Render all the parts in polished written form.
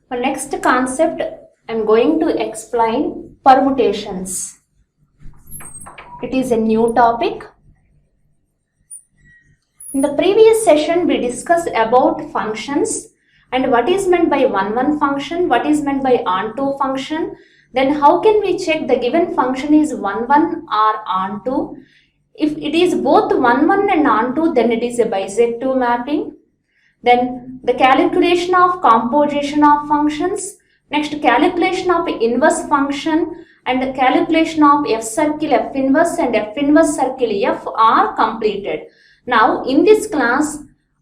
For next concept, I am going to explain permutations. It is a new topic. In the previous session, we discussed about functions and what is meant by one function, what is meant by onto function. Then how can we check the given function is one or onto? If it is both one and onto, then it is a bisective mapping. Then the calculation of composition of functions. Next, calculation of inverse function and the calculation of F circle F inverse and F inverse circle F are completed. Now, in this class,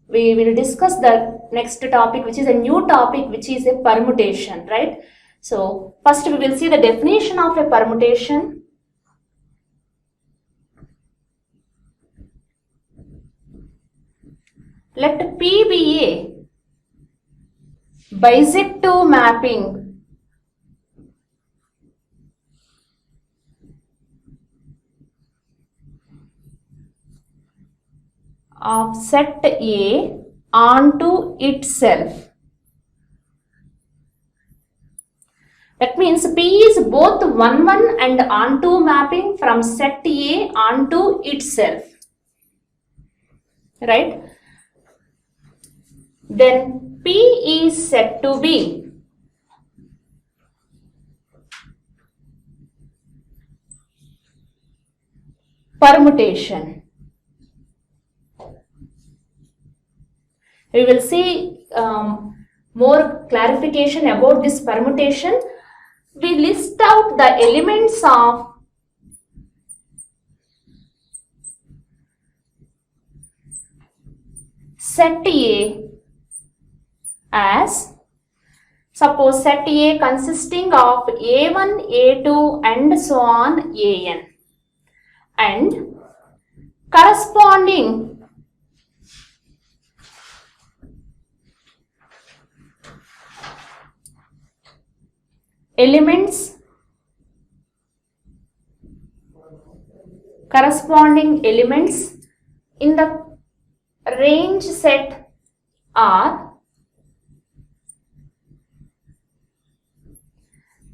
we will discuss the next topic, which is a new topic, which is a permutation, right? So, first we will see the definition of a permutation. Let P be a bisective mapping of set A onto itself. That means P is both one and onto mapping from set A onto itself, right? Then P is said to be permutation. We will see more clarification about this permutation. We list out the elements of set A as, suppose set A consisting of A1, A2 and so on An, and corresponding elements in the range set are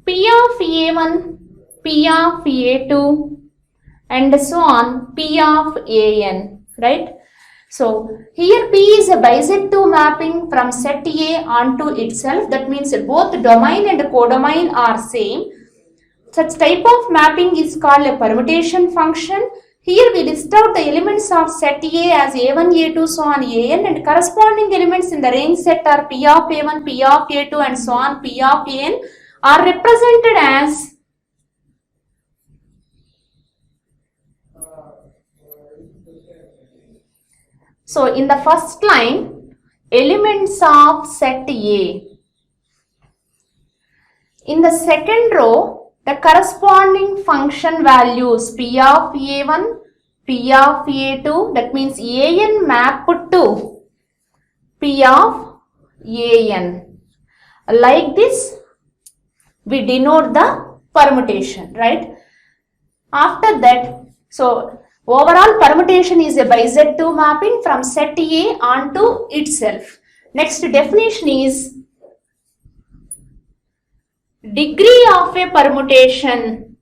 P of A1, P of A2 and so on P of An, right? So here P is a bisective mapping from set A onto itself. That means both domain and codomain are same. Such type of mapping is called a permutation function. Here we list out the elements of set A as A1, A2, so on An, and corresponding elements in the range set are P of A1, P of A2 and so on P of An are represented as so in the first line, elements of set A. In the second row, the corresponding function values P of A1, P of A2, that means An mapped to P of An. Like this, we denote the permutation, right? After that, so overall permutation is a bisective mapping from set A onto itself. Next definition is degree of a permutation.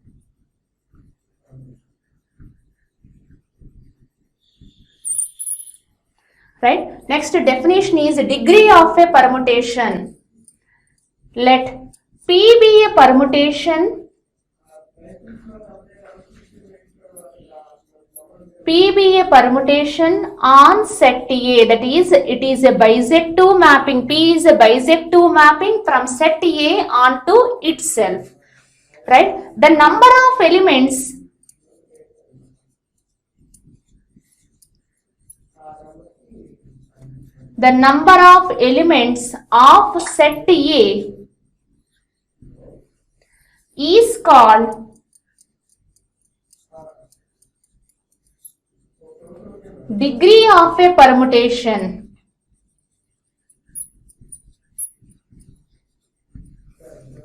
Right? Next definition is degree of a permutation. Let P be a permutation. P be a permutation on set A, that is, it is a bisective mapping. P is a bisective mapping from set A onto itself, right? The number of elements of set A is called degree of a permutation.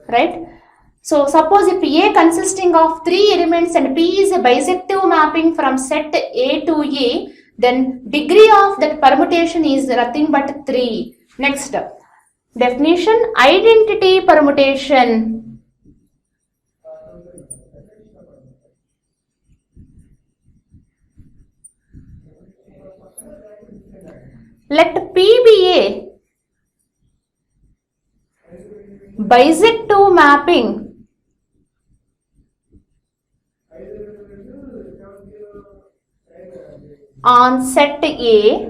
Right? So suppose if A consisting of 3 elements and P is a bisective mapping from set A to A, then degree of that permutation is nothing but 3. Next, Definition: identity permutation. Let P be a bisective mapping on set A.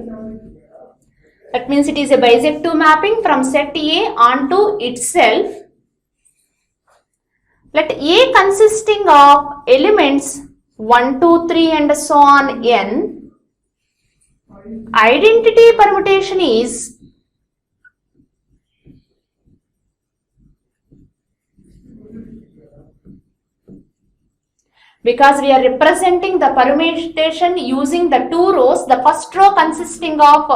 That means it is a bisective mapping from set A onto itself. Let A consisting of elements 1, 2, 3 and so on n. Identity permutation is because we are representing the permutation using the two rows. The first row consisting of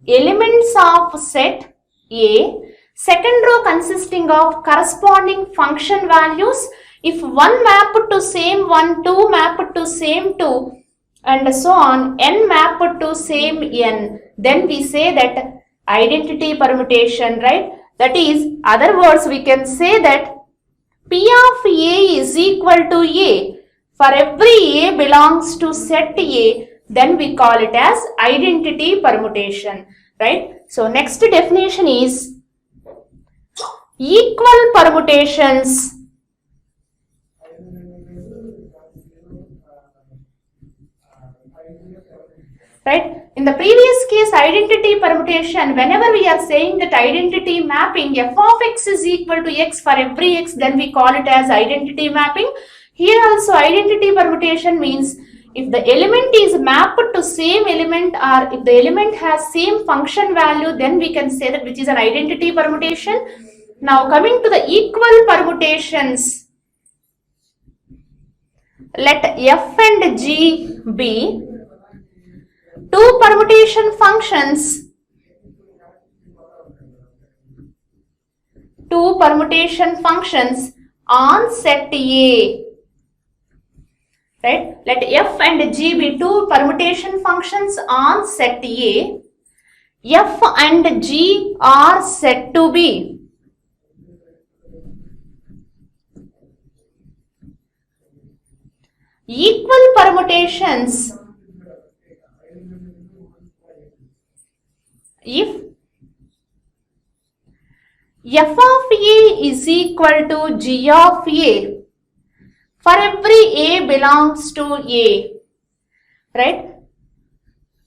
elements of set A, second row consisting of corresponding function values. If one mapped to same 1, 2 mapped to same 2 and so on, n mapped to same n, then we say that identity permutation, right? That is, other words, we can say that P of A is equal to A. For every A belongs to set A, then we call it as identity permutation, right? So next definition is equal permutations. Right? In the previous case, identity permutation, whenever we are saying that identity mapping f of x is equal to x for every x, then we call it as identity mapping. Here also identity permutation means if the element is mapped to same element or if the element has same function value, then we can say that which is an identity permutation. Now coming to the equal permutations, let f and g be two permutation functions, on set A. Right? Let f and g be two permutation functions on set A. F and g are said to be equal permutations if f of A is equal to g of A for every A belongs to A, right?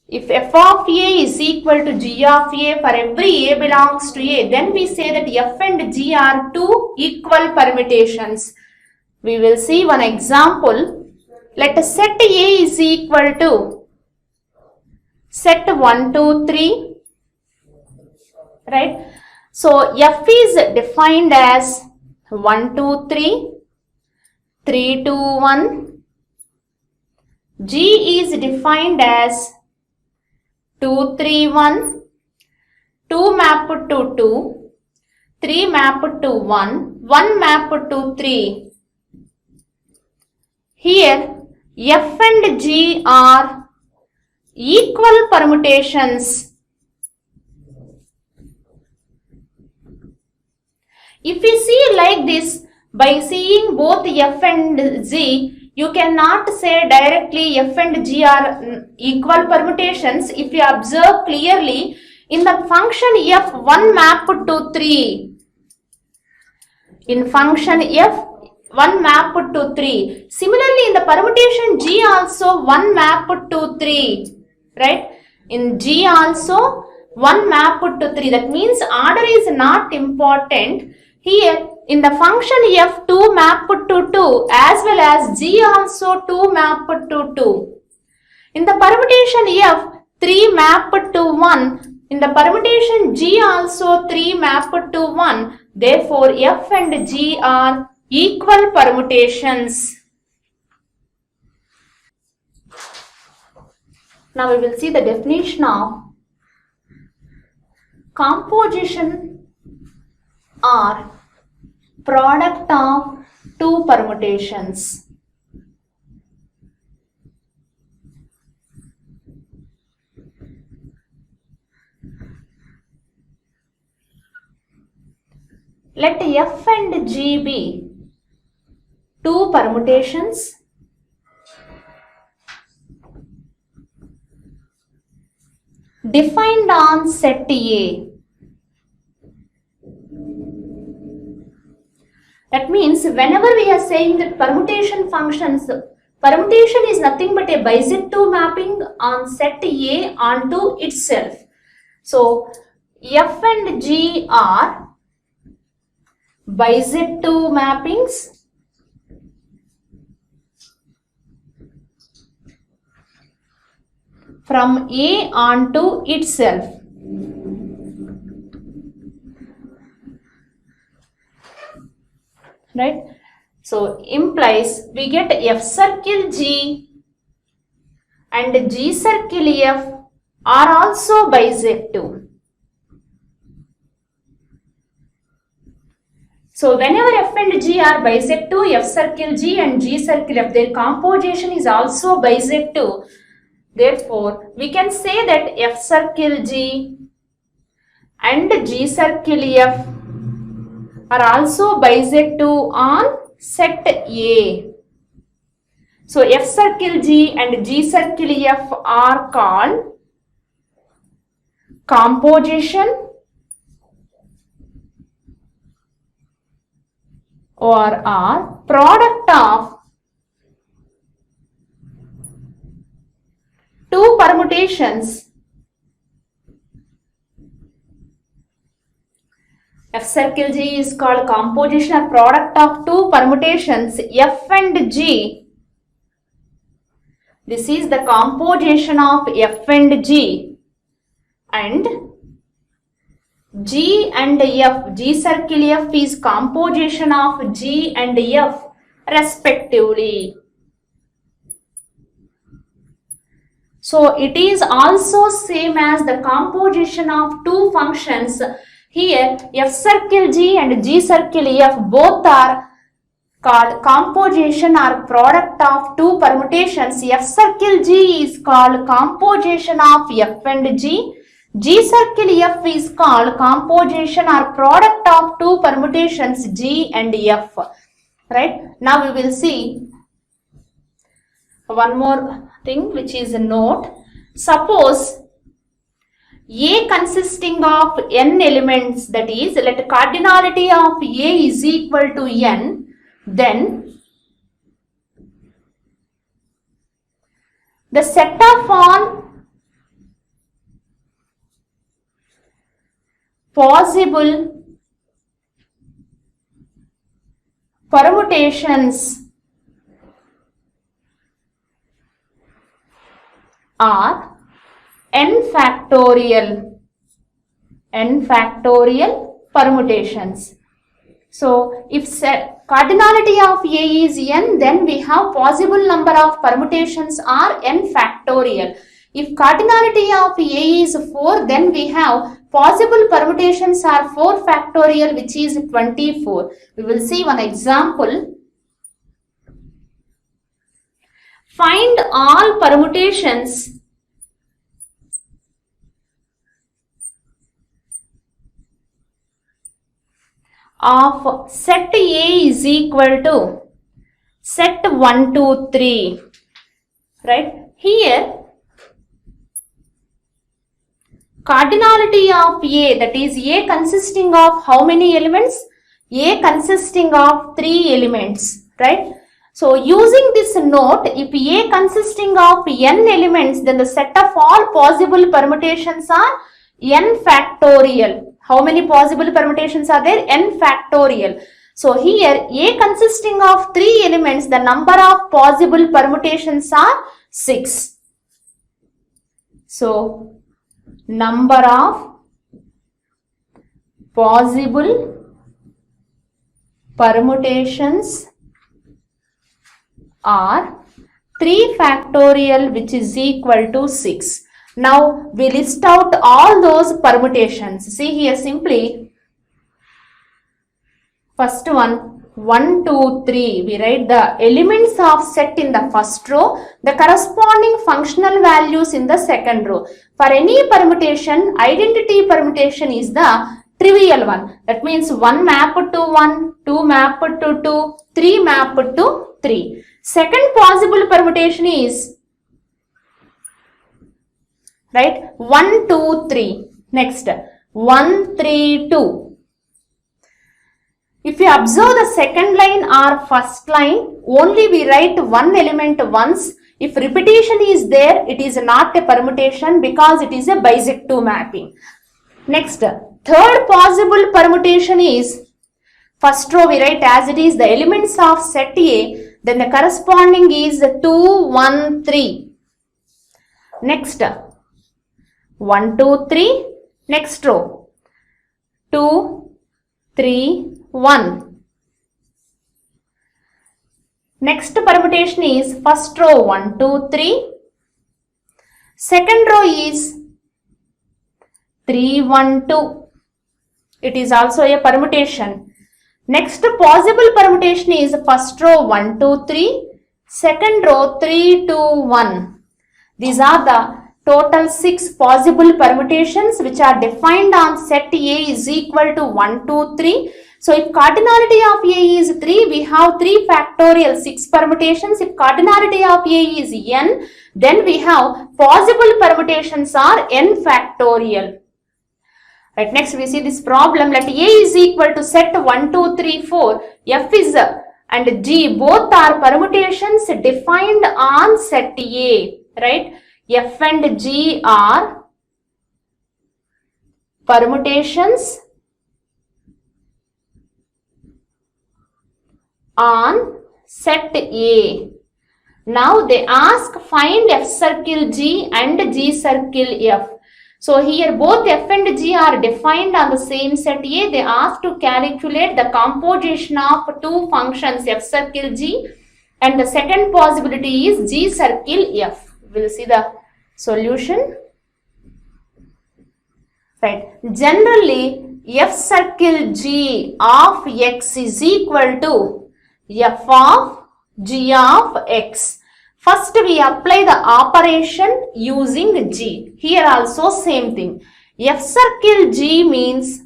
If f of A is equal to g of A for every A belongs to A, then we say that f and g are two equal permutations. We will see one example. Let set A is equal to set 1, 2, 3, right? So f is defined as 1, 2, 3, 3, 2, 1. G is defined as 2, 3, 1. 2 mapped to 2, 3 mapped to 1, 1 mapped to 3. Here f and g are equal permutations. If we see like this, by seeing both f and g, you cannot say directly f and g are equal permutations. If you observe clearly, in the function f, 1 mapped to 3. In function f, 1 mapped to 3. Similarly, in the permutation g also 1 mapped to 3. Right? In g also 1 mapped to 3. That means order is not important. Here in the function f, 2 mapped to 2 as well as g also 2 mapped to 2. In the permutation f, 3 mapped to 1. In the permutation g also 3 mapped to 1. Therefore, f and g are equal permutations. Now we will see the definition of composition or product of two permutations. Let F and G be two permutations defined on set A. That means whenever we are saying that permutation functions, permutation is nothing but a bisective mapping on set A onto itself. So F and G are bisective mappings from A onto itself. Right? So implies we get F circle G and G circle F are also bisective. So whenever F and G are bisective, F circle G and G circle F, their composition is also bisective. Therefore, we can say that F circle G and G circle F are also bisective on set A. So F circle G and G circle F are called composition or are product of two permutations. F circle G is called composition or product of two permutations F and G. This is the composition of F and G, and G and F, G circle F is composition of G and F respectively. So it is also same as the composition of two functions. Here F circle G and G circle F both are called composition or product of two permutations. F circle G is called composition of F and G. G circle F is called composition or product of two permutations G and F. Right? Now we will see one more thing, which is a note. Suppose A consisting of n elements, that is, let cardinality of A is equal to n, then the set of all possible permutations are n factorial permutations. So if cardinality of A is n, then we have possible number of permutations are n factorial. If cardinality of A is 4, then we have possible permutations are 4 factorial, which is 24. We will see one example. Find all permutations of set A is equal to set 1, 2, 3. Right? Here cardinality of A, that is A consisting of how many elements? A consisting of 3 elements, right? So using this note, if A consisting of n elements, then the set of all possible permutations are n factorial. How many possible permutations are there? N factorial. So here A consisting of 3 elements, the number of possible permutations are 6. So number of possible permutations are 3 factorial, which is equal to 6. Now we list out all those permutations. See here simply, first one, 1, 2, 3. We write the elements of set in the first row, the corresponding functional values in the second row. For any permutation, identity permutation is the trivial one. That means 1 mapped to 1, 2 mapped to 2, 3 mapped to 3. Second possible permutation is, right, 1, 2, 3. Next, 1, 3, 2. If you observe the second line or first line, only we write one element once. If repetition is there, it is not a permutation because it is a bisect 2 mapping. Next, third possible permutation is, first row we write as it is the elements of set A, then the corresponding is 2, 1, 3. Next, 1, 2, 3. Next row, 2, 3, 1. Next permutation is first row 1, 2, 3. Second row is 3, 1, 2. It is also a permutation. Next possible permutation is first row 1, 2, 3. Second row 3, 2, 1. These are the total 6 possible permutations which are defined on set A is equal to 1, 2, 3. So if cardinality of A is 3, we have 3 factorial 6 permutations. If cardinality of A is n, then we have possible permutations are n factorial. Right, next we see this problem. Let A is equal to set 1, 2, 3, 4. F is and G both are permutations defined on set A. Right, F and G are permutations on set A. Now they ask find F circle G and G circle F. So here both F and G are defined on the same set A. They ask to calculate the composition of two functions F circle G, and the second possibility is G circle F. We will see the solution. Right. Generally, F circle G of X is equal to F of G of X. First we apply the operation using G. Here also same thing. F circle G means,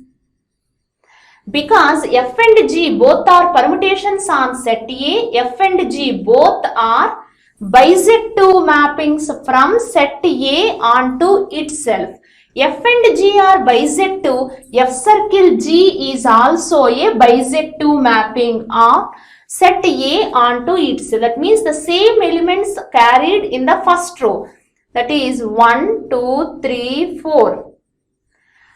because F and G both are permutations on set A, F and G both are bisect 2 mappings from set A onto itself. F and G are bisect 2. F circle G is also a bisect 2 mapping of set A onto itself. That means the same elements carried in the first row. That is 1, 2, 3, 4.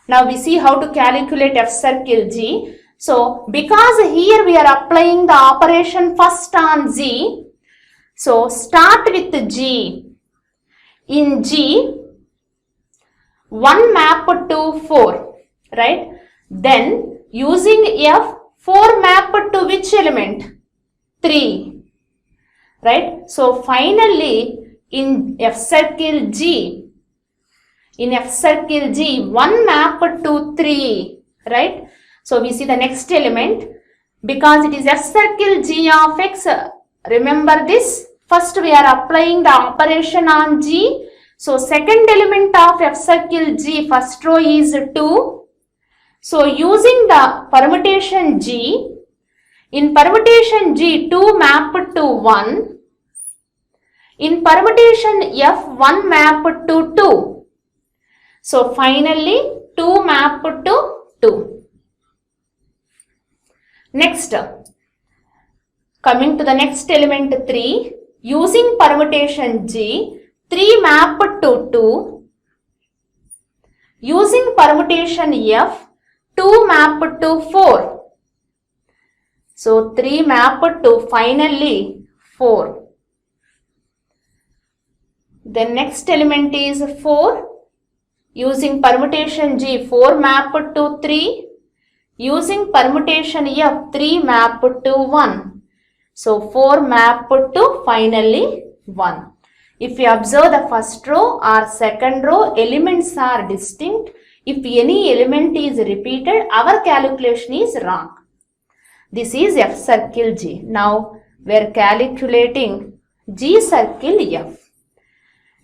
Now we see how to calculate F circle G. So because here we are applying the operation first on G. So start with G. In G, 1 map to 4. Right? Then using F, 4 map to which element? 3, right? So finally in F circle G, 1 map to 3, right? So we see the next element, because it is F circle G of X. Remember this, first we are applying the operation on G. So second element of F circle G, first row is 2. So using the permutation G, in permutation G, 2 mapped to 1. In permutation F, 1 mapped to 2. So finally, 2 mapped to 2. Next, coming to the next element 3, using permutation G, 3 mapped to 2. Using permutation F, 2 mapped to 4. So 3 mapped to finally 4. The next element is 4. Using permutation G, 4 mapped to 3. Using permutation F, 3 mapped to 1. So 4 mapped to finally 1. If you observe the first row or second row, elements are distinct. If any element is repeated, our calculation is wrong. This is F circle G. Now we are calculating G circle F.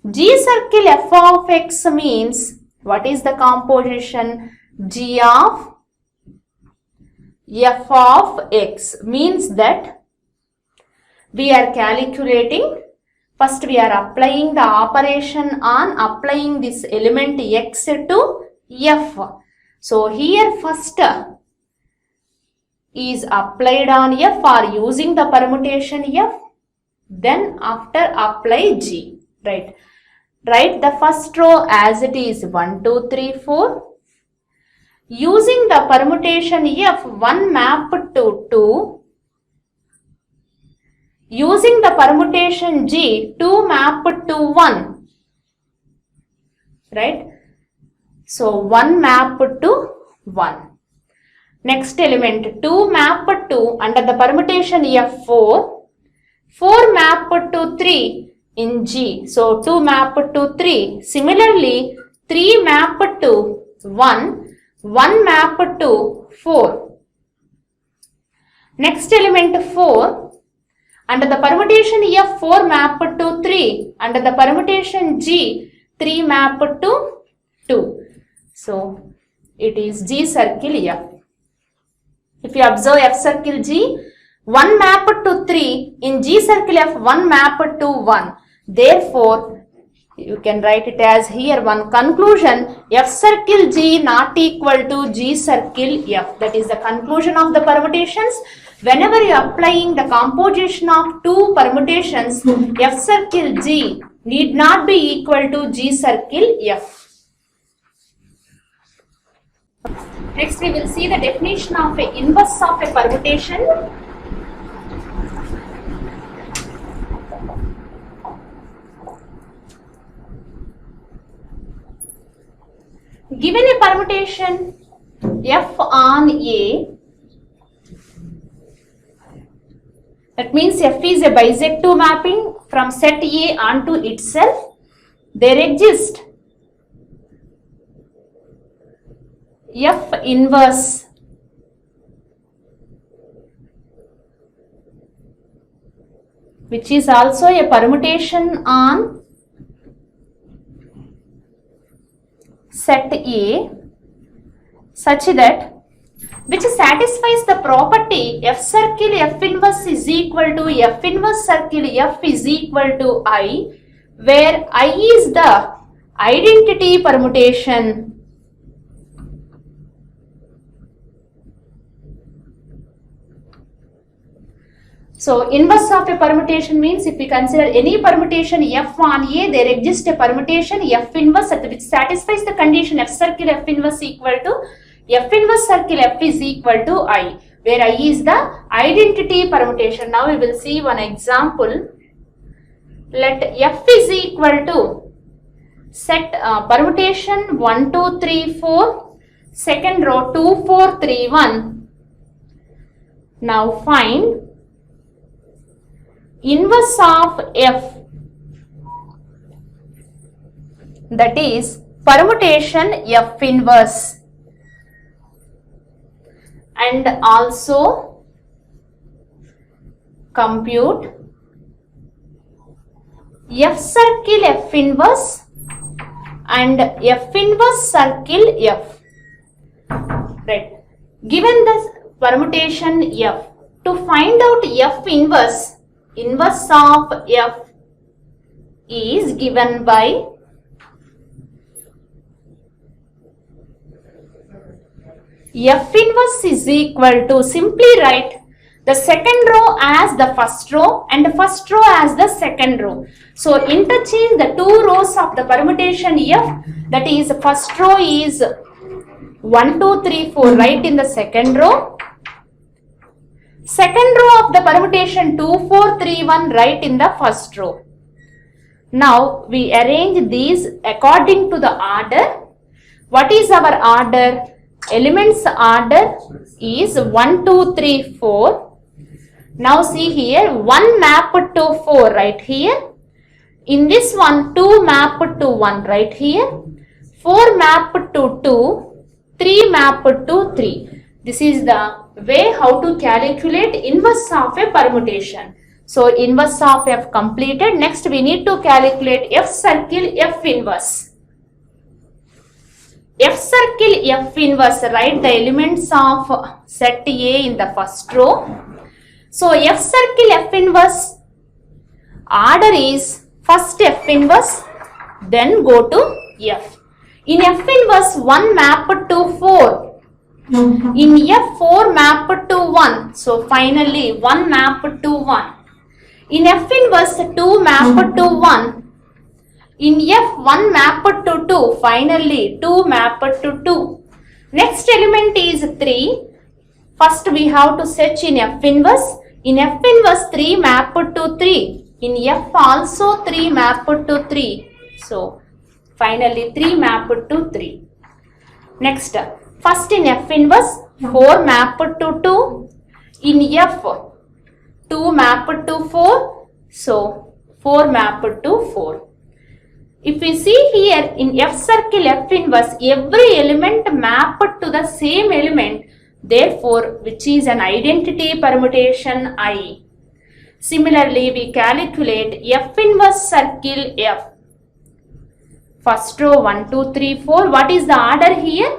G circle F of X means, what is the composition? G of f of x means that we are calculating, first we are applying the operation on applying this element x to f. So here first is applied on f or using the permutation f, then after apply g, right? Write the first row as it is 1, 2, 3, 4. Using the permutation f, 1 mapped to 2. Using the permutation g, 2 mapped to 1. Right? So 1 mapped to 1. Next element 2 mapped to under the permutation f 4. 4 mapped to 3 in G. So 2 mapped to 3. Similarly 3 mapped to 1. 1 mapped to 4. Next element 4. Under the permutation F 4 mapped to 3. Under the permutation G 3 mapped to 2. So it is G circle F. If you observe F circle G, 1 mapped to 3, in G circle F 1 mapped to 1. Therefore, you can write it as here one conclusion, F circle G not equal to G circle F. That is the conclusion of the permutations. Whenever you are applying the composition of two permutations, F circle G need not be equal to G circle F. Next we will see the definition of a inverse of a permutation. Given a permutation F on A, that means F is a bisective mapping from set A onto itself. There exists F inverse which is also a permutation on set A such that which satisfies the property F circle F inverse is equal to F inverse circle F is equal to I, where I is the identity permutation. So inverse of a permutation means if we consider any permutation F on A, there exists a permutation F inverse which satisfies the condition F circle F inverse equal to F inverse circle F is equal to I, where I is the identity permutation. Now we will see one example. Let F is equal to set permutation 1, 2, 3, 4, second row 2, 4, 3, 1. Now find inverse of F, that is permutation F inverse, and also compute F circle F inverse and F inverse circle F. Right. Given the permutation F, to find out F inverse, inverse of F is given by F inverse is equal to, simply write the second row as the first row and the first row as the second row. So interchange the two rows of the permutation F, that is first row is 1, 2, 3, 4, write in the second row. Second row of the permutation 2, 4, 3, 1, write in the first row. Now we arrange these according to the order. What is our order? Elements order is 1, 2, 3, 4. Now see here 1 mapped to 4 right here. In this one 2 mapped to 1 right here. 4 mapped to 2. 3 mapped to 3. This is the way how to calculate inverse of a permutation. So inverse of F completed. Next we need to calculate F circle F inverse. F circle F inverse, write the elements of set A in the first row. So F circle F inverse order is first F inverse, then go to F. In F inverse 1 map to 4. In F4 map to 1. So finally 1 map to 1. In F inverse 2 map to 1. In F1 map to 2. Finally 2 map to 2. Next element is 3. First we have to search in F inverse. In F inverse 3 map to 3. In F also 3 map to 3. So finally 3 map to 3. Next, first in F inverse 4 map to 2. In F 2 map to 4. So 4 map to 4. If we see here in F circle F inverse, every element mapped to the same element, therefore which is an identity permutation I. Similarly, we calculate F inverse circle F. First row 1, 2, 3, 4. What is the order here?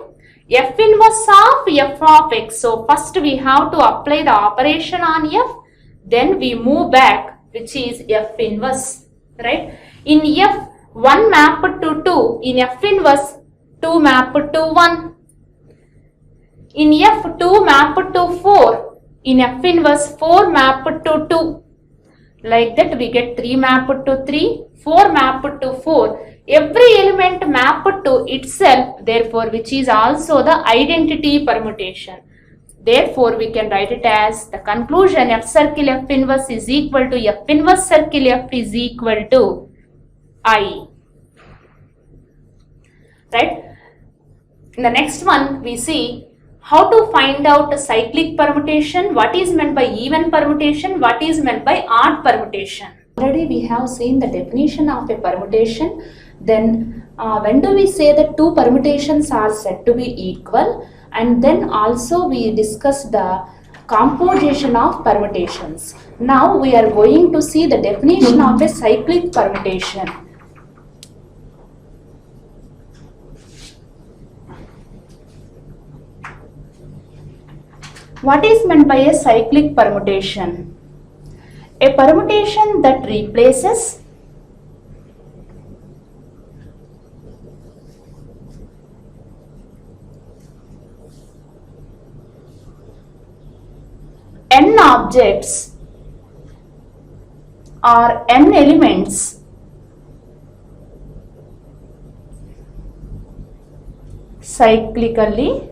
F inverse of F of x. So first we have to apply the operation on F. Then we move back, which is F inverse. Right? In F 1 map to 2. In F inverse 2 map to 1. In F2 map to 4. In F inverse 4 map to 2. Like that we get 3 map to 3, 4 map to 4. Every element mapped to itself, therefore which is also the identity permutation. Therefore we can write it as the conclusion F circle F inverse is equal to F inverse circle F is equal to I. Right? In the next one we see how to find out a cyclic permutation, what is meant by even permutation, what is meant by odd permutation. Already we have seen the definition of a permutation. Then when do we say that two permutations are said to be equal, and then also we discuss the composition of permutations. Now we are going to see the definition of a cyclic permutation. What is meant by a cyclic permutation? A permutation that replaces n objects or n elements cyclically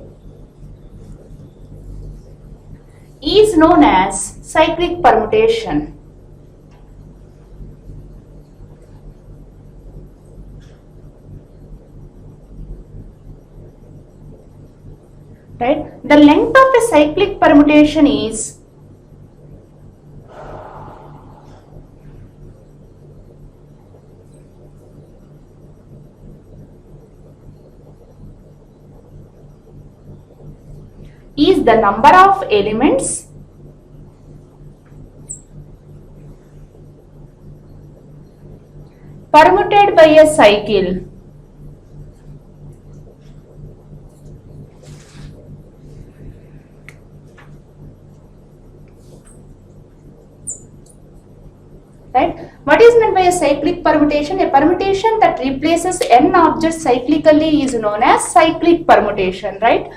is known as cyclic permutation. Right? The length of a cyclic permutation is the number of elements permuted by a cycle right? What is meant by a cyclic permutation? A permutation that replaces n objects cyclically is known as cyclic permutation, right?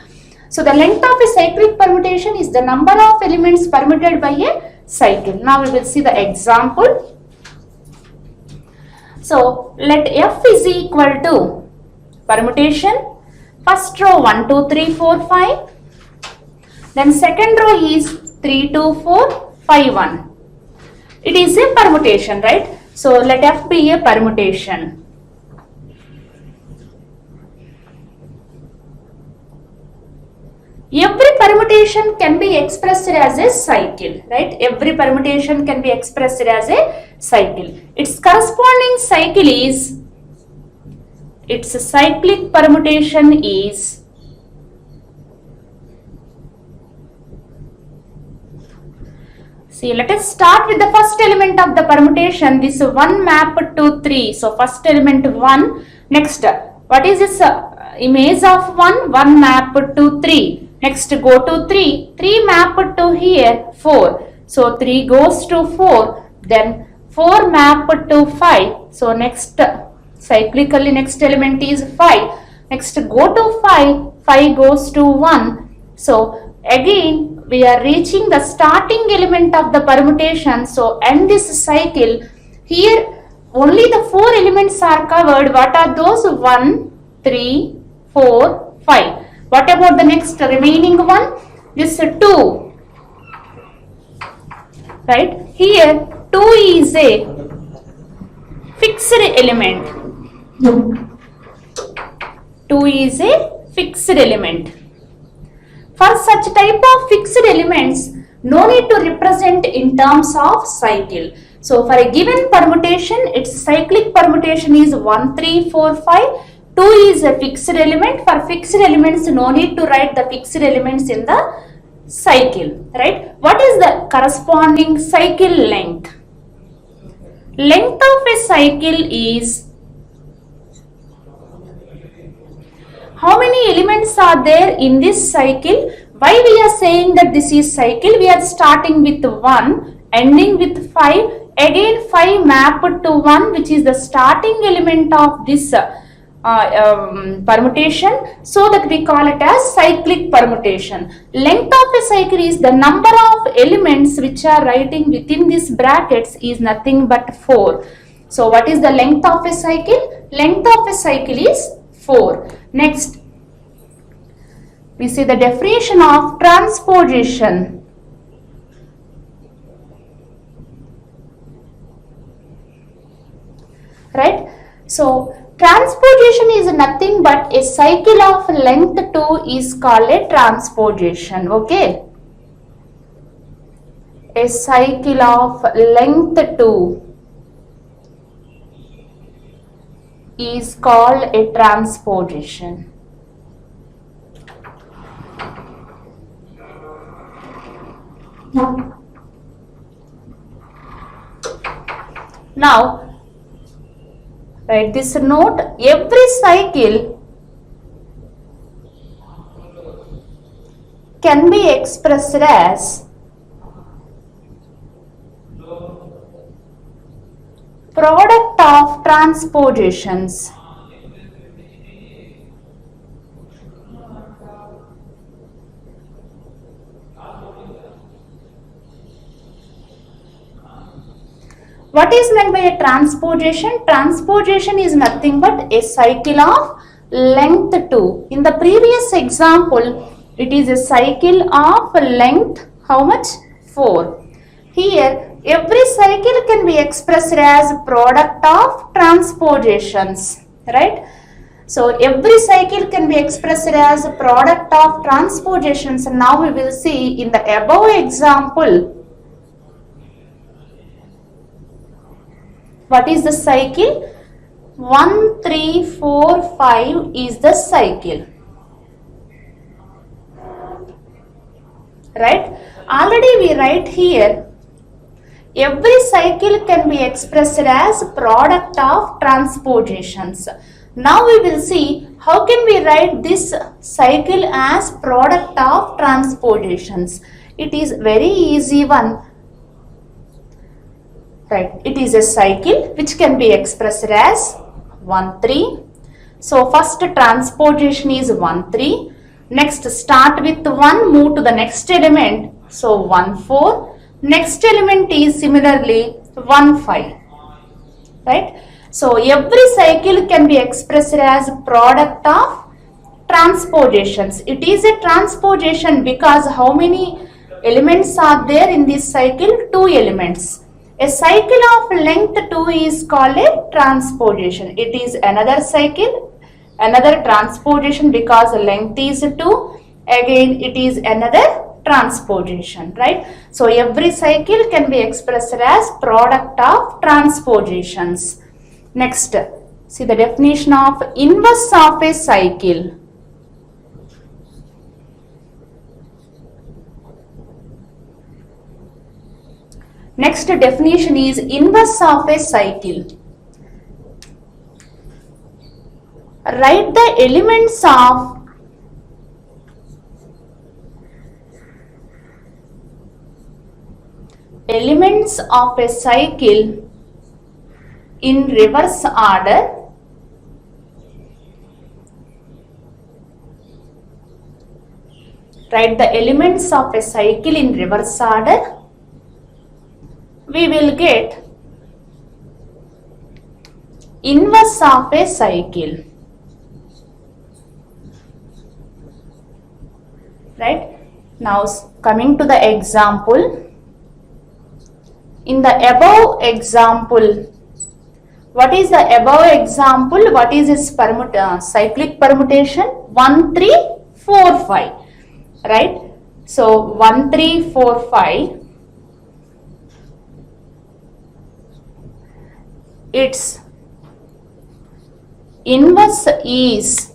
So the length of a cyclic permutation is the number of elements permuted by a cycle. Now we will see the example. So let F is equal to permutation. First row 1, 2, 3, 4, 5. Then second row is 3, 2, 4, 5, 1. It is a permutation, right? So let F be a permutation. Every permutation can be expressed as a cycle, right? Every permutation can be expressed as a cycle. Its corresponding cycle is, its cyclic permutation is let us start with the first element of the permutation. This 1 map to 3. So first element 1. Next What is this image of 1? 1 map to 3. Next go to 3. 3 map to here 4. So 3 goes to 4. Then 4 map to 5. So next cyclically next element is 5. Next go to 5. 5 goes to 1. So again we are reaching the starting element of the permutation. So end this cycle. Here only the 4 elements are covered. What are those? 1, 3, 4, 5. What about the next remaining one? This 2. Right? Here 2 is a fixed element. 2 is a fixed element. For such type of fixed elements, no need to represent in terms of cycle. So for a given permutation, its cyclic permutation is 1, 3, 4, 5. 2 is a fixed element. For fixed elements, no need to write the fixed elements in the cycle. Right? What is the corresponding cycle length? Length of a cycle is, how many elements are there in this cycle? Why we are saying that this is cycle? We are starting with 1, ending with 5, again 5 mapped to 1, which is the starting element of this permutation, so that we call it as cyclic permutation. Length of a cycle is the number of elements which are writing within these brackets is nothing but 4. So what is the length of a cycle? Length of a cycle is 4. Next, we see the definition of transposition. Right? So transposition is nothing but a cycle of length 2 is called a transposition. Okay? A cycle of length 2 is called a transposition. Now, write this note. Every cycle can be expressed as product of transpositions. What is meant by a transposition? Transposition is nothing but a cycle of length 2. In the previous example, it is a cycle of length, how much? 4. Here, every cycle can be expressed as product of transpositions, right? So, every cycle can be expressed as product of transpositions. And now we will see in the above example, what is the cycle? 1, 3, 4, 5 is the cycle. Right? Already we write here, every cycle can be expressed as product of transpositions. Now we will see how can we write this cycle as product of transpositions. It is very easy one. Right, it is a cycle which can be expressed as 1, 3. So first transposition is 1, 3. Next start with 1, move to the next element. So 1, 4. Next element is similarly 1, 5. Right. So every cycle can be expressed as product of transpositions. It is a transposition because how many elements are there in this cycle? 2 elements. A cycle of length 2 is called a transposition. It is another cycle, another transposition because length is 2. Again, it is another transposition, right? So, every cycle can be expressed as product of transpositions. Next, see the definition of inverse of a cycle. Next definition is inverse of a cycle. write the elements of a cycle in reverse order. Write the elements of a cycle in reverse order. We will get inverse of a cycle. Right? Now coming to the example. In the above example, what is the above example? What is its cyclic permutation? 1, 3, 4, 5. Right? So 1, 3, 4, 5. Its inverse is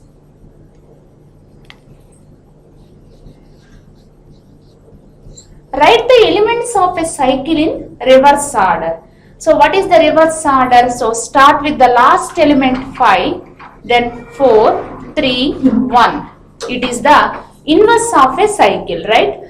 write the elements of a cycle in reverse order. So what is the reverse order? So start with the last element 5, then 4, 3, 1. It is the inverse of a cycle, right?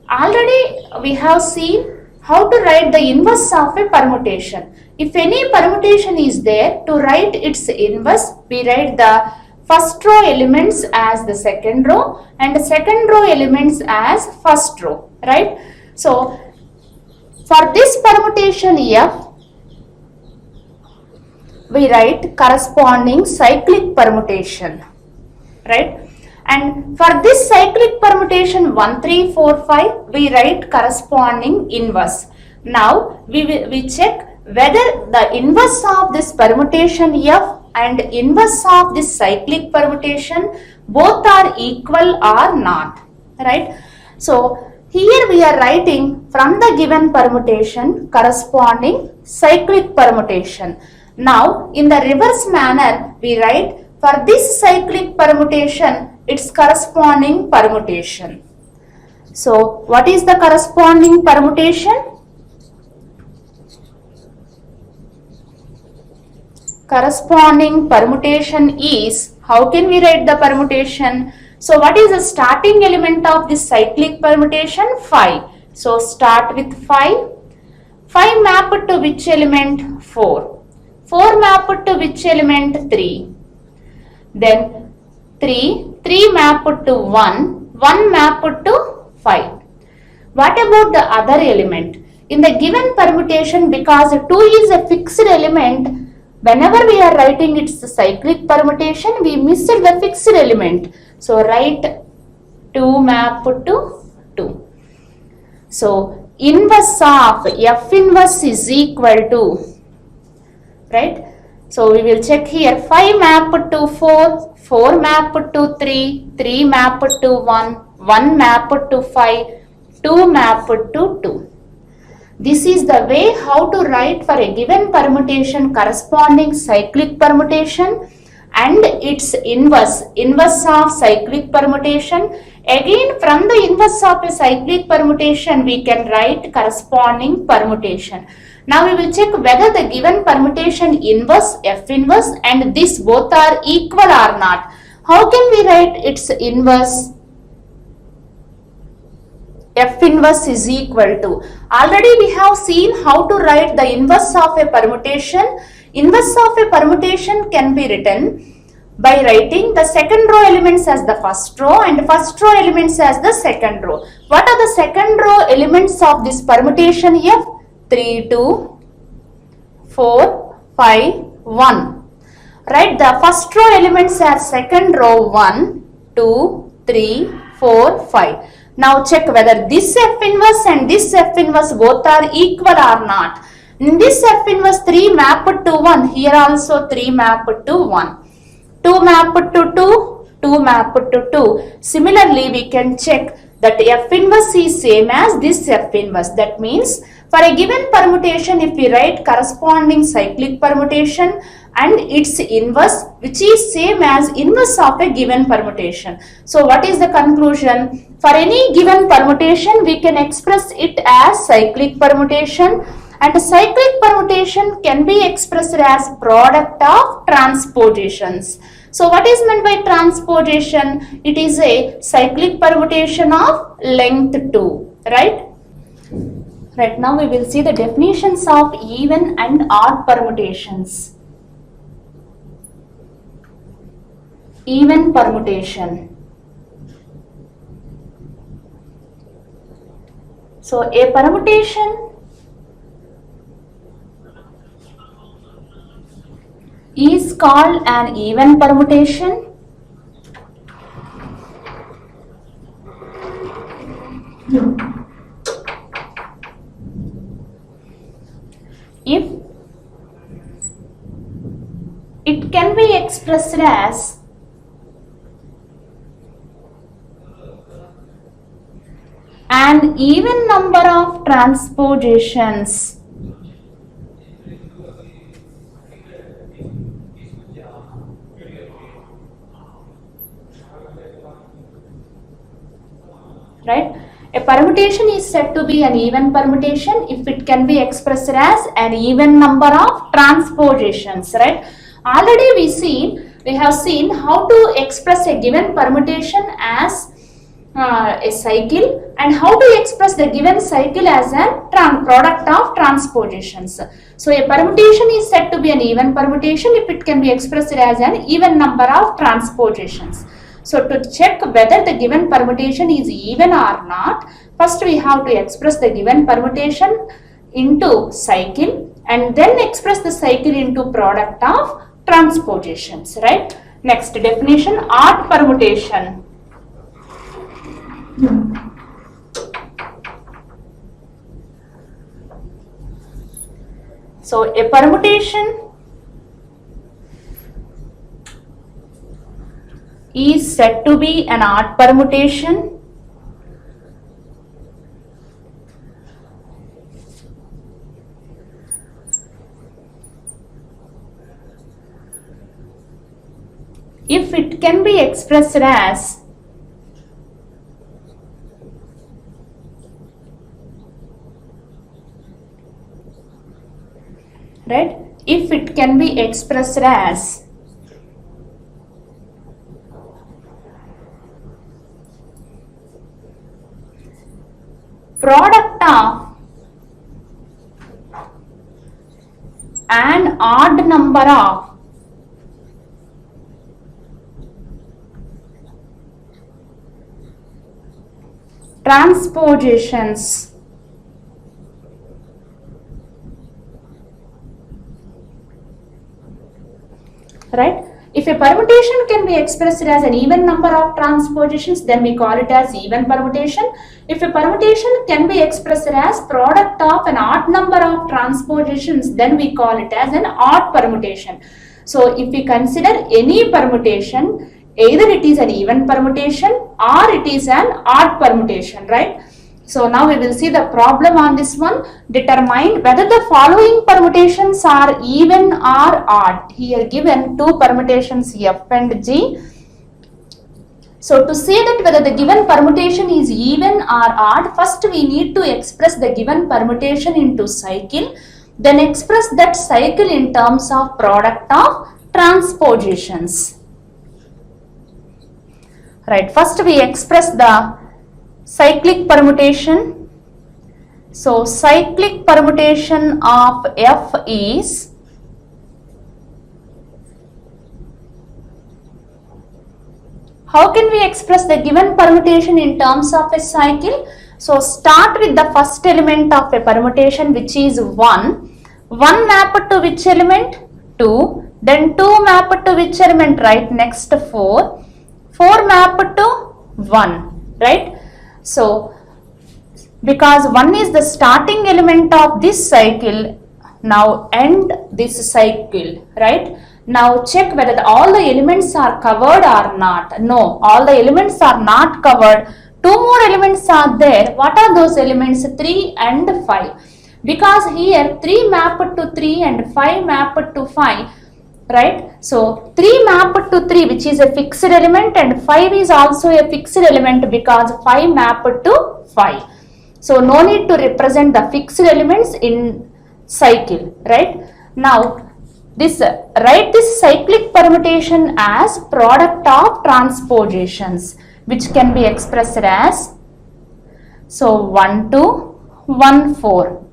Already we have seen how to write the inverse of a permutation. If any permutation is there, to write its inverse, we write the first row elements as the second row and the second row elements as first row, right? So for this permutation F, we write corresponding cyclic permutation, right? And for this cyclic permutation 1, 3, 4, 5, we write corresponding inverse. Now we check whether the inverse of this permutation F and inverse of this cyclic permutation both are equal or not, right? So here we are writing from the given permutation corresponding cyclic permutation. Now in the reverse manner we write for this cyclic permutation its corresponding permutation. So what is the corresponding permutation? Corresponding permutation is, how can we write the permutation? So what is the starting element of this cyclic permutation? 5. So start with 5. 5 mapped to which element? 4. 4 mapped to which element? 3. Then 3 mapped to 1 mapped to 5. What about the other element? In the given permutation, because 2 is a fixed element, whenever we are writing its cyclic permutation, we missed the fixed element. So write 2 mapped to 2. So inverse of F inverse is equal to, right? So we will check here 5 mapped to 4, 4 mapped to 3, 3 mapped to 1, 1 mapped to 5, 2 mapped to 2. This is the way how to write for a given permutation corresponding cyclic permutation and its inverse of cyclic permutation. Again from the inverse of a cyclic permutation we can write corresponding permutation. Now we will check whether the given permutation inverse, F inverse and this both are equal or not. How can we write its inverse? F inverse is equal to, already we have seen how to write the inverse of a permutation. Inverse of a permutation can be written by writing the second row elements as the first row and first row elements as the second row. What are the second row elements of this permutation F? 3, 2, 4, 5, 1. Write the first row elements as second row 1, 2, 3, 4, 5. Now check whether this F inverse and this F inverse both are equal or not. In this F inverse 3 mapped to 1, here also 3 mapped to 1. 2 mapped to 2, 2 mapped to 2. Similarly, we can check that F inverse is same as this F inverse. That means for a given permutation, if we write corresponding cyclic permutation and its inverse, which is same as inverse of a given permutation. So what is the conclusion? For any given permutation, we can express it as cyclic permutation, and cyclic permutation can be expressed as product of transpositions. So what is meant by transposition? It is a cyclic permutation of length 2, right? Right, now we will see the definitions of even and odd permutations. Even permutation. So a permutation is called an even permutation if it can be expressed as an even number of transpositions right? A permutation is said to be an even permutation if it can be expressed as an even number of transpositions, right? Already we have seen how to express a given permutation as a cycle and how to express the given cycle as a product of transpositions. So a permutation is said to be an even permutation if it can be expressed as an even number of transpositions. So to check whether the given permutation is even or not, first we have to express the given permutation into cycle and then express the cycle into product of transpositions, right? Next definition, odd permutation. So a permutation is said to be an odd permutation if it can be expressed as right? If it can be expressed as product of an odd number of transpositions, right? If a permutation can be expressed as an even number of transpositions, then we call it as even permutation. If a permutation can be expressed as product of an odd number of transpositions, then we call it as an odd permutation. So if we consider any permutation, either it is an even permutation or it is an odd permutation, right? So now we will see the problem on this one. Determine whether the following permutations are even or odd. Here given two permutations F and G. So to say that whether the given permutation is even or odd, first we need to express the given permutation into cycle, then express that cycle in terms of product of transpositions. Right, first we express the cyclic permutation. So cyclic permutation of F is how can we express the given permutation in terms of a cycle? So start with the first element of a permutation, which is 1. 1 mapped to which element? 2. Then 2 mapped to which element? Right, next 4. 4 mapped to 1, right? So because 1 is the starting element of this cycle, now end this cycle, right? Now check whether all the elements are covered or not. No, all the elements are not covered. 2 more elements are there. What are those elements? 3 and 5. Because here 3 mapped to 3 and 5 mapped to 5. Right? So 3 mapped to 3, which is a fixed element, and 5 is also a fixed element because 5 mapped to 5. So no need to represent the fixed elements in cycle, right? Now Write this cyclic permutation as product of transpositions, which can be expressed as, so 1 2 1 4.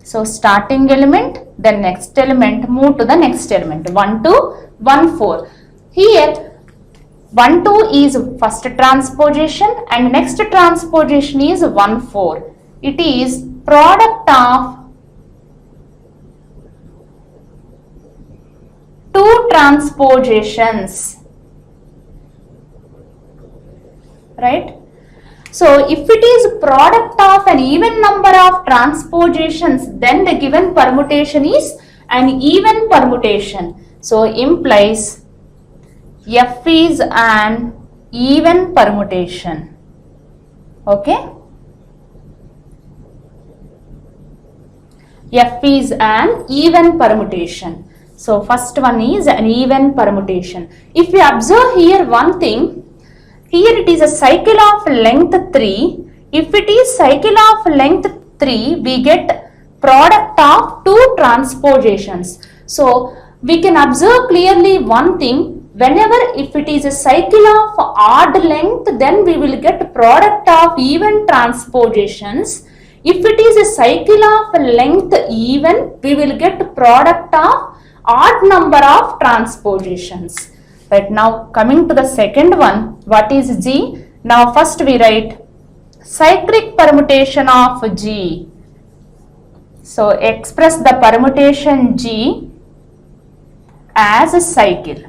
So starting element, then next element, move to the next element, 1 2 1 4. Here 1 2 is first transposition and next transposition is 1 4. It is product of two transpositions, right? So if it is product of an even number of transpositions, then the given permutation is an even permutation. So implies F is an even permutation. Okay? F is an even permutation. So first one is an even permutation. If we observe here one thing, here it is a cycle of length 3. If it is cycle of length 3, we get product of two transpositions. So we can observe clearly one thing, whenever if it is a cycle of odd length, then we will get product of even transpositions. If it is a cycle of length even, we will get product of odd number of transpositions. Right, now coming to the second one, what is G? Now first we write cyclic permutation of G. So express the permutation G as a cycle.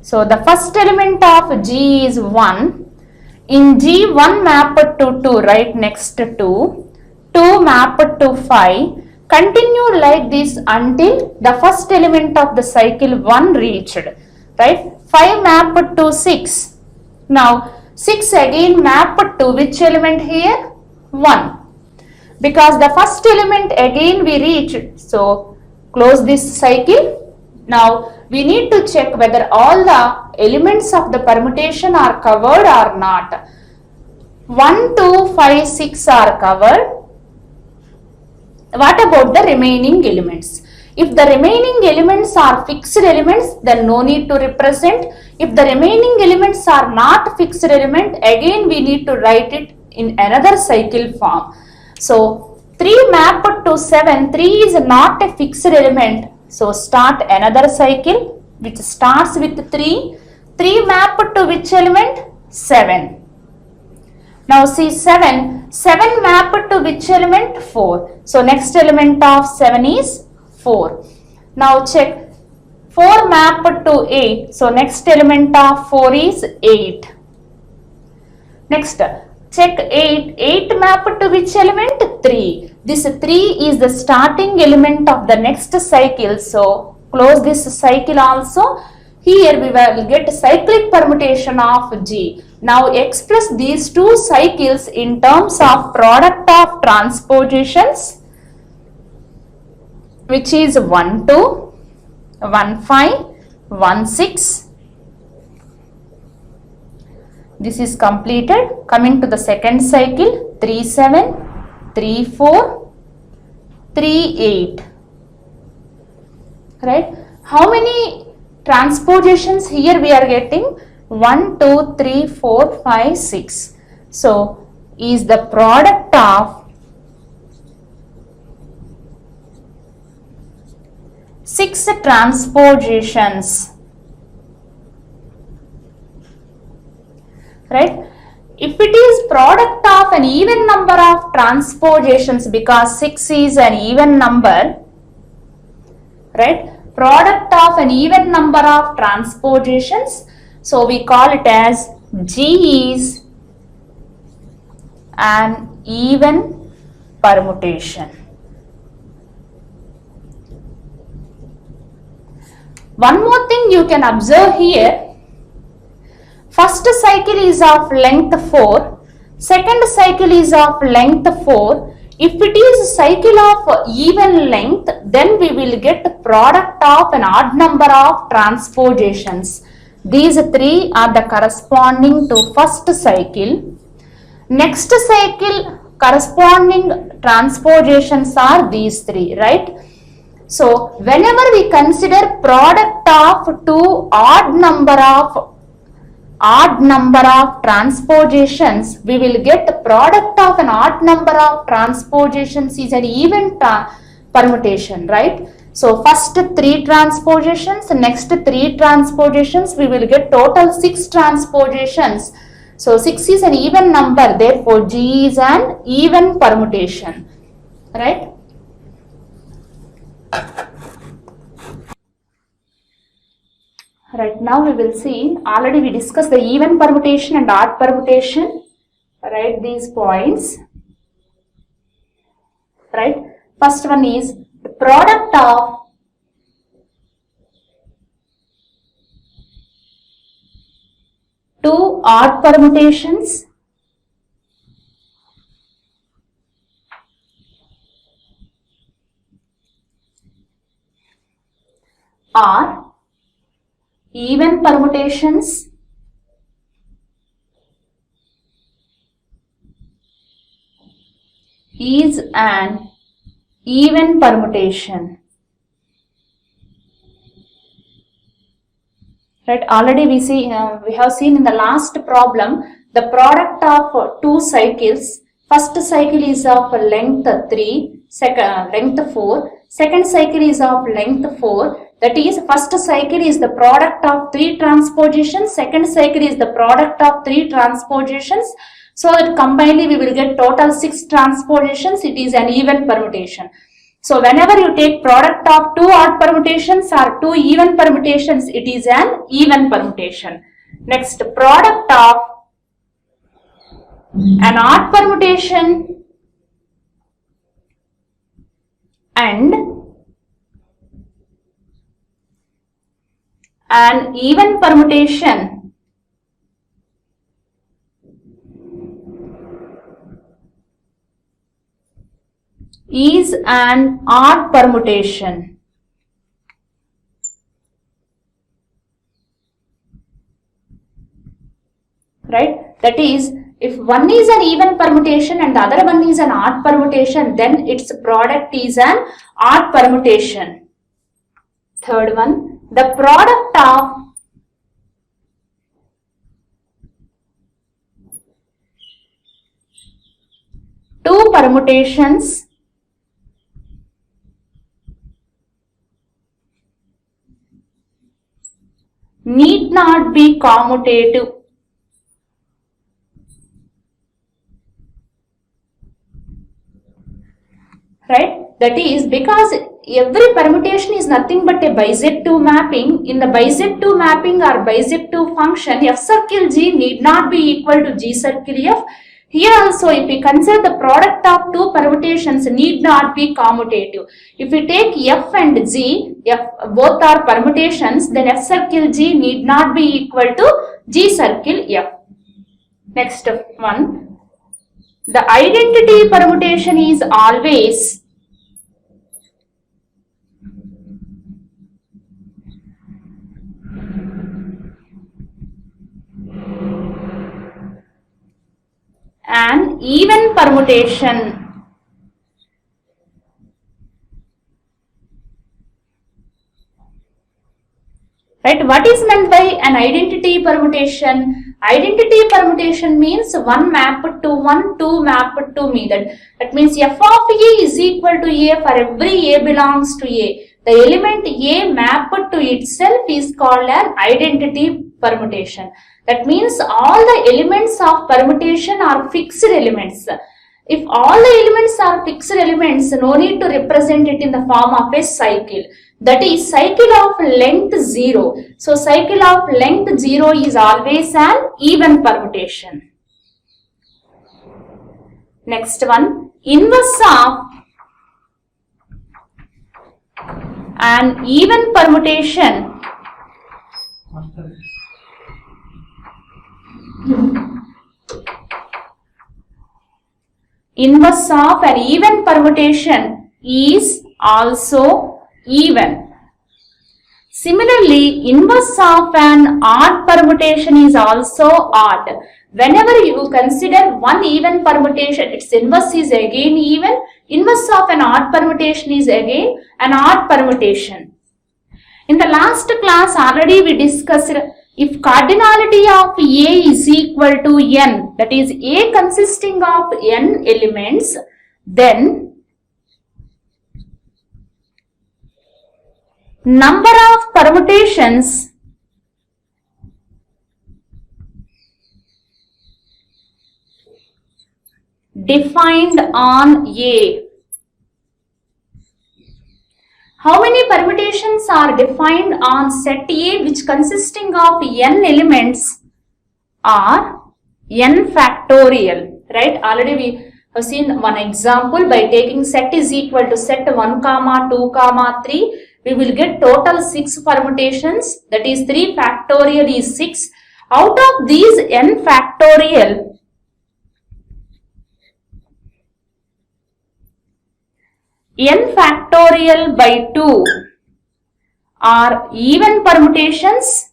So the first element of G is 1. In G, 1 mapped to 2, right next to 2 mapped to 5. Continue like this until the first element of the cycle 1 reached, right? 5 mapped to 6. Now 6 again mapped to which element here? 1. Because the first element again we reached, so close this cycle. Now we need to check whether all the elements of the permutation are covered or not. 1, 2, 5, 6 are covered. What about the remaining elements? If the remaining elements are fixed elements, then no need to represent. If the remaining elements are not fixed element, again we need to write it in another cycle form. So 3 mapped to 7, 3 is not a fixed element. So start another cycle which starts with 3. 3 mapped to which element? 7. Now see 7 mapped to which element? 4. So next element of 7 is 4. Now check 4 mapped to 8. So next element of 4 is 8. Next check 8 mapped to which element? 3. This 3 is the starting element of the next cycle. So close this cycle also. Here we will get cyclic permutation of G. Now express these two cycles in terms of product of transpositions, which is 1 2, 1 5, 1 6. This is completed. Coming to the second cycle, 3 7, 3 4, 3 8. Right? How many transpositions here we are getting? 1 2 3 4 5 6. So is the product of 6 transpositions, right? If it is product of an even number of transpositions, because 6 is an even number, right? Product of an even number of transpositions, so we call it as G is an even permutation. One more thing you can observe here. First cycle is of length 4. Second cycle is of length 4. If it is cycle of even length, then we will get product of an odd number of transpositions. These 3 are the corresponding to first cycle. Next cycle corresponding transpositions are these 3, right? So whenever we consider product of two odd number of transpositions, we will get the product of an odd number of transpositions is an even permutation, right? So first 3 transpositions, next 3 transpositions, we will get total 6 transpositions. So 6 is an even number, therefore G is an even permutation, right? Right, now we will see, already we discussed the even permutation and odd permutation. Write these points. Right, first one is the product of two odd permutations are even permutations is an even permutation. Right, already we have seen in the last problem the product of 2 cycles. First cycle is of length 3, length 4, second cycle is of length 4. That is, first cycle is the product of 3 transpositions, second cycle is the product of 3 transpositions. So that combinedly we will get total 6 transpositions. It is an even permutation. So whenever you take product of 2 odd permutations or 2 even permutations, it is an even permutation. Next, product of an odd permutation and an even permutation is an odd permutation. Right? That is, if one is an even permutation and the other one is an odd permutation, then its product is an odd permutation. Third one, the product of two permutations need not be commutative. Right? That is, because every permutation is nothing but a bijective mapping. In the bijective mapping or bijective function, F circle G need not be equal to G circle F. Here also, if we consider the product of 2 permutations need not be commutative. If we take F and G, both are permutations, then F circle G need not be equal to G circle F. Next one, the identity permutation is always an even permutation. Right? What is meant by an identity permutation? Identity permutation means one mapped to one, two mapped to me. That means F of A is equal to A for every A belongs to A. The element A mapped to itself is called an identity permutation. That means all the elements of permutation are fixed elements. If all the elements are fixed elements, no need to represent it in the form of a cycle. That is cycle of length 0. So cycle of length 0 is always an even permutation. Next one, inverse of an even permutation inverse of an even permutation is also even. Similarly, inverse of an odd permutation is also odd. Whenever you consider one even permutation, its inverse is again even. Inverse of an odd permutation is again an odd permutation. In the last class already we discussed, if cardinality of A is equal to n, that is A consisting of n elements, then number of permutations defined on A. How many permutations are defined on set A which consisting of n elements are n factorial, right? Already we have seen one example. By taking set is equal to set 1, 2, 3, we will get total 6 permutations, that is 3 factorial is 6. Out of these n factorial, n factorial by 2 are even permutations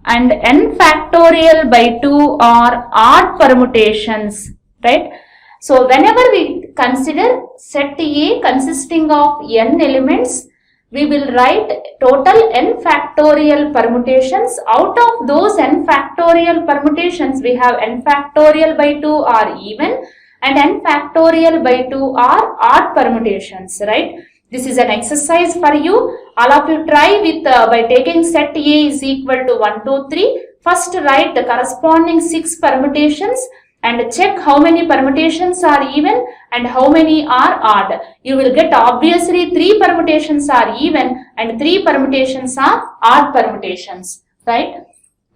and n factorial by 2 are odd permutations, right? So whenever we consider set A consisting of n elements, we will write total n factorial permutations. Out of those n factorial permutations, we have n factorial by 2 are even and n factorial by 2 are odd permutations, right? This is an exercise for you. All of you try with by taking set A is equal to 1, 2, 3. First write the corresponding 6 permutations and check how many permutations are even and how many are odd. You will get obviously 3 permutations are even and 3 permutations are odd permutations, right?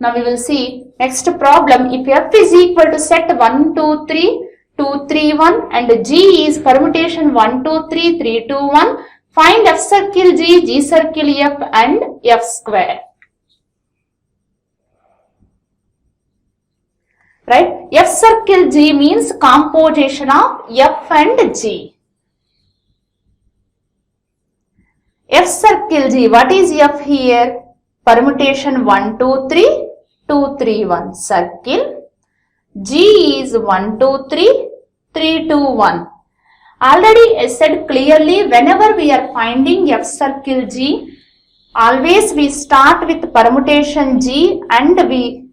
Now we will see next problem. If f is equal to set 1, 2, 3, 2, 3, 1 and g is permutation 1, 2, 3, 3, 2, 1, find f circle g, g circle f and f square. Right? F circle G means composition of F and G. F circle G, what is F here? Permutation 1, 2, 3, 2, 3, 1. Circle. G is 1, 2, 3, 3, 2, 1. Already I said clearly, whenever we are finding F circle G, always we start with permutation G and we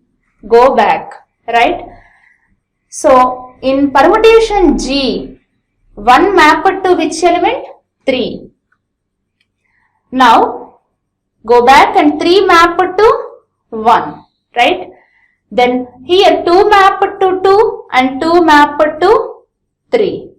go back. Right? So, in permutation G, 1 mapped to which element? 3. Now, go back and 3 mapped to 1. Right? Then, here 2 mapped to 2 and 2 mapped to 3.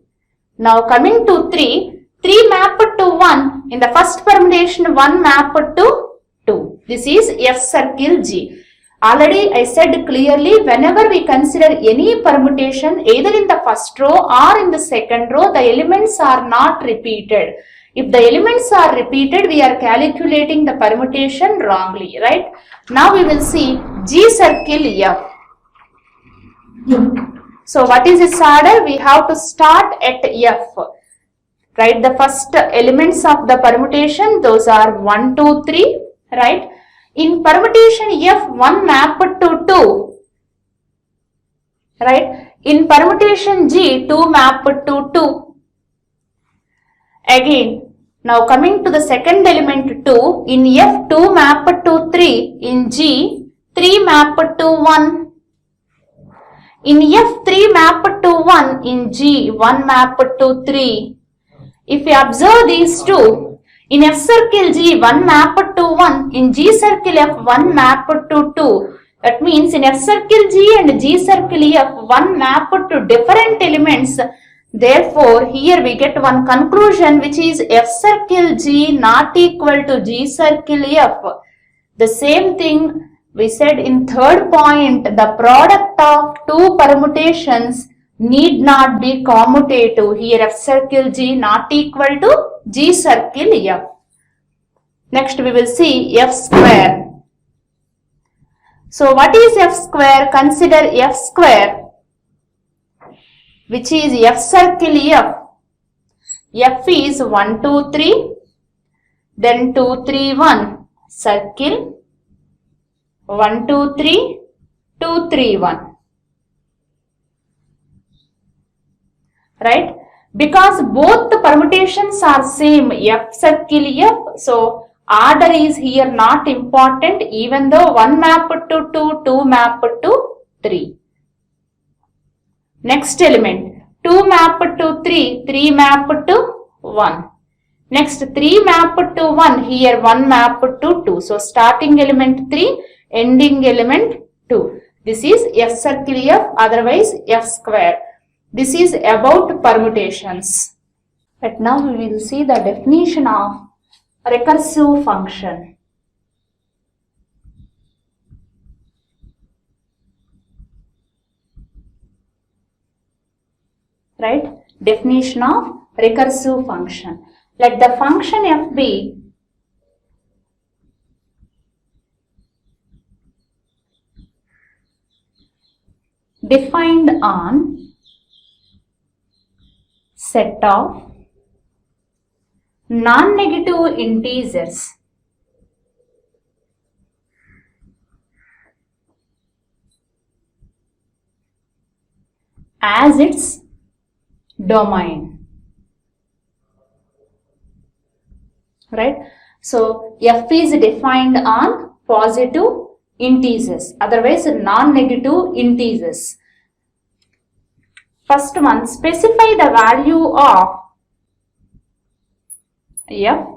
Now, coming to 3, 3 mapped to 1. In the first permutation, 1 mapped to 2. This is F circle G. Already I said clearly, whenever we consider any permutation either in the first row or in the second row, the elements are not repeated. If the elements are repeated, we are calculating the permutation wrongly, right? Now we will see G circle F. So what is its order? We have to start at F. Right? The first elements of the permutation, those are 1, 2, 3, right? In permutation F, 1 mapped to 2, right? In permutation G, 2 mapped to 2. Again, now coming to the second element 2, in F, 2 mapped to 3, in G, 3 mapped to 1. In F, 3 mapped to 1, in G, 1 mapped to 3. If we observe these two, in F circle G, 1 mapped to 1. In G circle F, 1 mapped to 2. That means in F circle G and G circle F, 1 mapped to different elements. Therefore, here we get one conclusion, which is F circle G not equal to G circle F. The same thing we said in third point, the product of two permutations need not be commutative. Here F circle G not equal to G circle F. Next we will see F square. So what is F square? Consider F square, which is F circle F. F is 1, 2, 3. then 2, 3, 1, circle, 1, 2, 3, 2, 3, 1. Right? Because both the permutations are same, F circle F, so order is here not important, even though 1 mapped to 2, 2 mapped to 3. Next element, 2 mapped to 3, 3 mapped to 1. Next 3 mapped to 1, here 1 mapped to 2. So starting element 3, ending element 2. This is F circle F, otherwise F square. This is about permutations. But now we will see the definition of recursive function. Right? Definition of recursive function. Let the function f be defined on set of non-negative integers as its domain. Right? So f is defined on positive integers, otherwise non-negative integers. First one, specify the value of f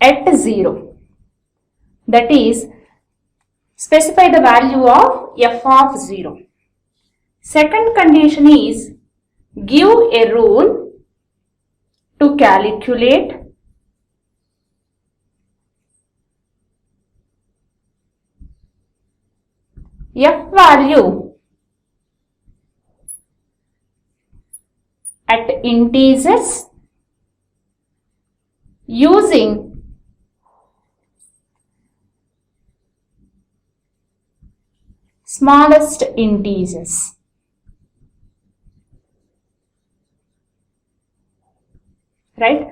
at 0. That is, specify the value of f of 0. Second condition is, give a rule to calculate f value at integers using smallest integers. Right?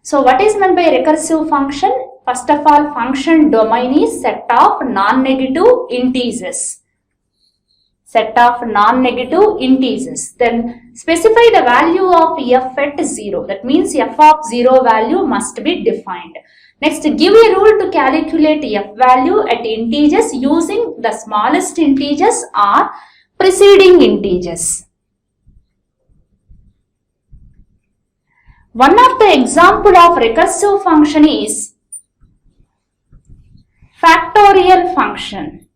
So what is meant by recursive function? First of all, function domain is set of non-negative integers. Set of non-negative integers. Then specify the value of f at 0. That means f of 0 value must be defined. Next, give a rule to calculate f value at integers using the smallest integers or preceding integers. One of the example of recursive function is factorial function.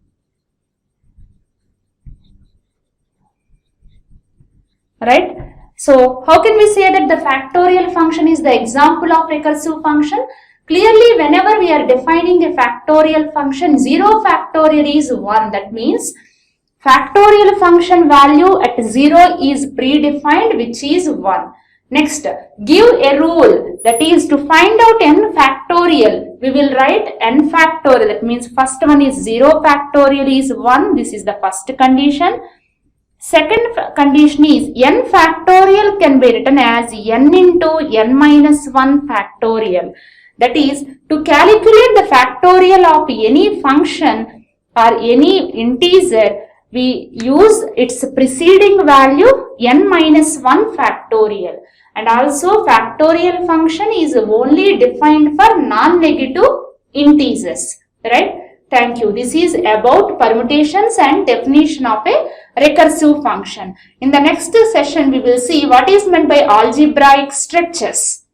Right? So, how can we say that the factorial function is the example of recursive function? Clearly, whenever we are defining a factorial function, 0 factorial is 1. That means, factorial function value at 0 is predefined, which is 1. Next, give a rule, that is to find out n factorial. We will write n factorial. That means first one is 0 factorial is 1. This is the first condition. Second condition is n factorial can be written as n into n minus 1 factorial. That is, to calculate the factorial of any function or any integer, we use its preceding value n minus 1 factorial. And also factorial function is only defined for non-negative integers. Right? Thank you. This is about permutations and definition of a recursive function. In the next session, we will see what is meant by algebraic structures.